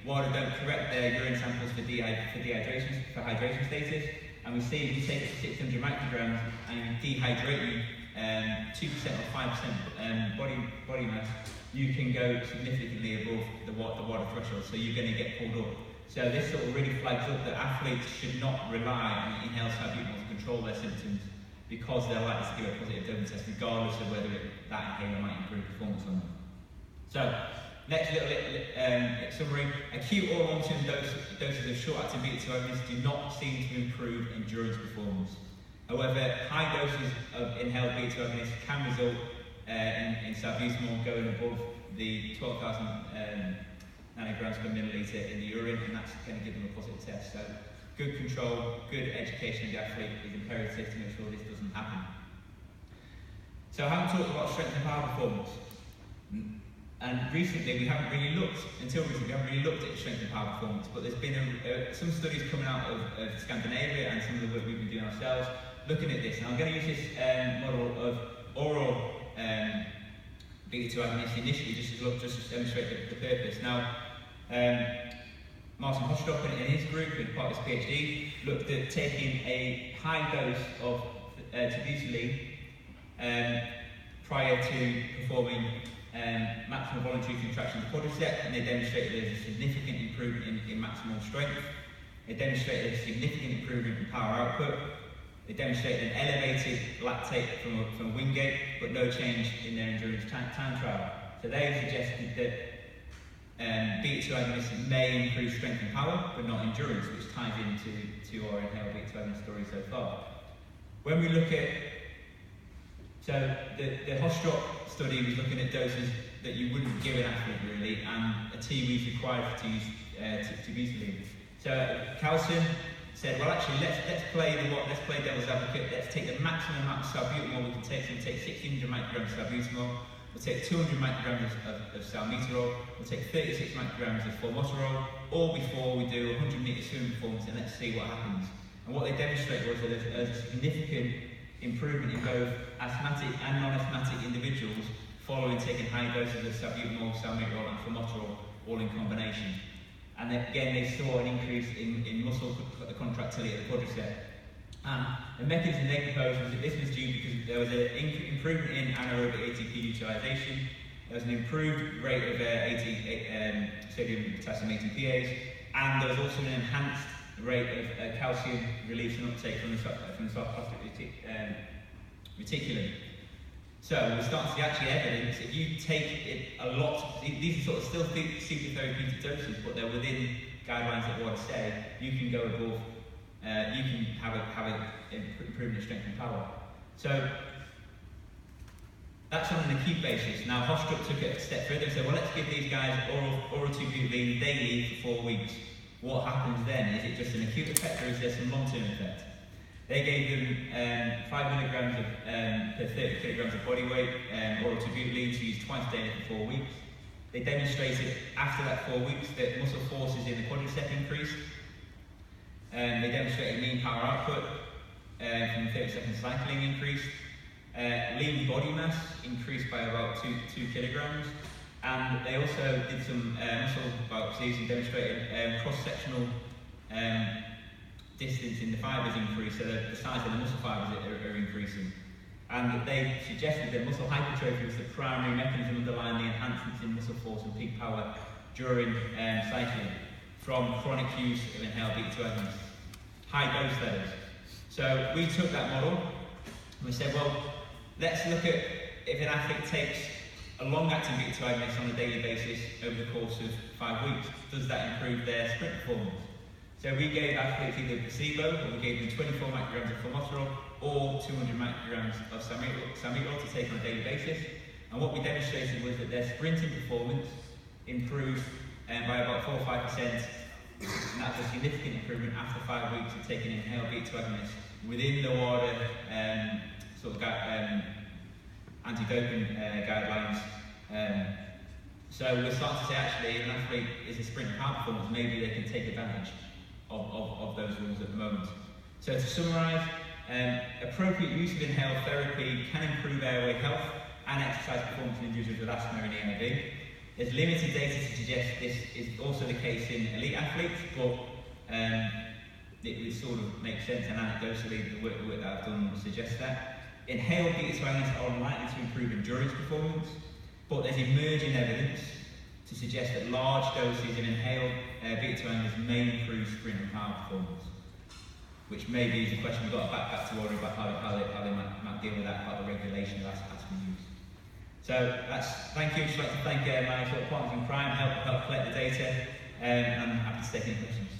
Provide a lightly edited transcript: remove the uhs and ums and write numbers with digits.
WADA don't correct their urine samples for hydration status, and we see if you take 600 micrograms and dehydrate 2% or 5% body mass, you can go significantly above the WADA threshold, so you're going to get pulled up. So this sort of really flags up that athletes should not rely on inhaled salbutamol to control their symptoms, because they're likely to give a positive doping test regardless of whether that inhaler might improve performance on them. So, next little summary. Acute or long-term doses of short-acting beta-2 agonists do not seem to improve endurance performance. However, high doses of inhaled beta-2 agonists can result in salbutamol going above the 12,000 nanograms per milliliter in the urine, and that's going to give them a positive test. So, good control, good education of the athlete is imperative to make sure this doesn't happen. So I haven't talked about strength and power performance. And recently, we haven't really looked at strength and power performance, but there's been some studies coming out of Scandinavia and some of the work we've been doing ourselves looking at this. And I'm going to use this model of oral beta-2 agonists initially just to demonstrate the purpose. Now, Martin Hostock in his group, in part of his PhD, looked at taking a high dose of tebusolene prior to performing maximal voluntary contraction of the quadricep, and they demonstrated there's a significant improvement in maximal strength. They demonstrated a significant improvement in power output. They demonstrated an elevated lactate from a Wingate, but no change in their endurance time trial. So they suggested that beta-2 agonists may improve strength and power, but not endurance, which ties into our inhaled beta-2 agonist story so far. When we look at, so the Hostock study was looking at doses that you wouldn't give an athlete really, and a TB is required to use tebusolene. So Calcium said, well actually let's play devil's advocate. Let's take the maximum amount of salbutamol we can take. So we take 1600 micrograms of salbutamol. We'll take 200 micrograms of salmeterol, we'll take 36 micrograms of formoterol, all before we do 100 metre swimming performance, and let's see what happens. And what they demonstrated was that there's a significant improvement in both asthmatic and non-asthmatic individuals following taking high doses of salbutamol, salmeterol and formoterol, all in combination. And then, again, they saw an increase in muscle contractility of the quadricep. And the mechanism they proposed was that this was due because there was an improvement in anaerobic ATP utilisation, there was an improved rate of sodium potassium ATPase, and there was also an enhanced rate of calcium release and uptake from the sarcoplastic reticulum. So we're starting to see actually evidence if you take it a lot, these are sort of still super therapeutic doses, but they're within guidelines that WADA say, you can go above. You can have an improvement in strength and power. So that's on an acute basis. Now Hostock took it a step further and said, well, let's give these guys oral tebusolene daily for 4 weeks. What happens then? Is it just an acute effect, or is there some long-term effect? They gave them 5 milligrams per 30 kilograms of body weight oral tebusolene to use twice daily for 4 weeks. They demonstrated after that 4 weeks that muscle forces in the quadricep increased. They demonstrated mean power output from 30-second cycling increased. Lean body mass increased by about 2 kilograms. And they also did some muscle biopsies and demonstrated cross-sectional distance in the fibres increase, so the size of the muscle fibres are increasing. And they suggested that muscle hypertrophy was the primary mechanism underlying the enhancements in muscle force and peak power during cycling from chronic use of inhaled beta-2 agonists. High dose levels. So we took that model and we said, well, let's look at if an athlete takes a long-acting beta-2 agonist on a daily basis over the course of 5 weeks, does that improve their sprint performance? So we gave athletes either placebo, or we gave them 24 micrograms of formoterol or 200 micrograms of salmeterol to take on a daily basis. And what we demonstrated was that their sprinting performance improved by about 4 or 5%, and that was a significant improvement after 5 weeks of taking inhaled beta-2 agonists within the WADA sort of anti-doping guidelines. So we're starting to say actually if an athlete is a sprint power performance, maybe they can take advantage of those rules at the moment. So to summarise, appropriate use of inhaled therapy can improve airway health and exercise performance in individuals with asthma and EIB. There's limited data to suggest this is also the case in elite athletes, but it would sort of make sense, and anecdotally the work that I've done suggests that. Inhaled beta-2 agonists are unlikely to improve endurance performance, but there's emerging evidence to suggest that large doses of inhaled beta-2 agonists may improve sprint and power performance, which maybe is a question we've got back to worry about how they might deal with that, about the regulation of asthma use. So thank you. I'd just like to thank my sort of partners in crime, help collect the data, and I'm happy to take any questions.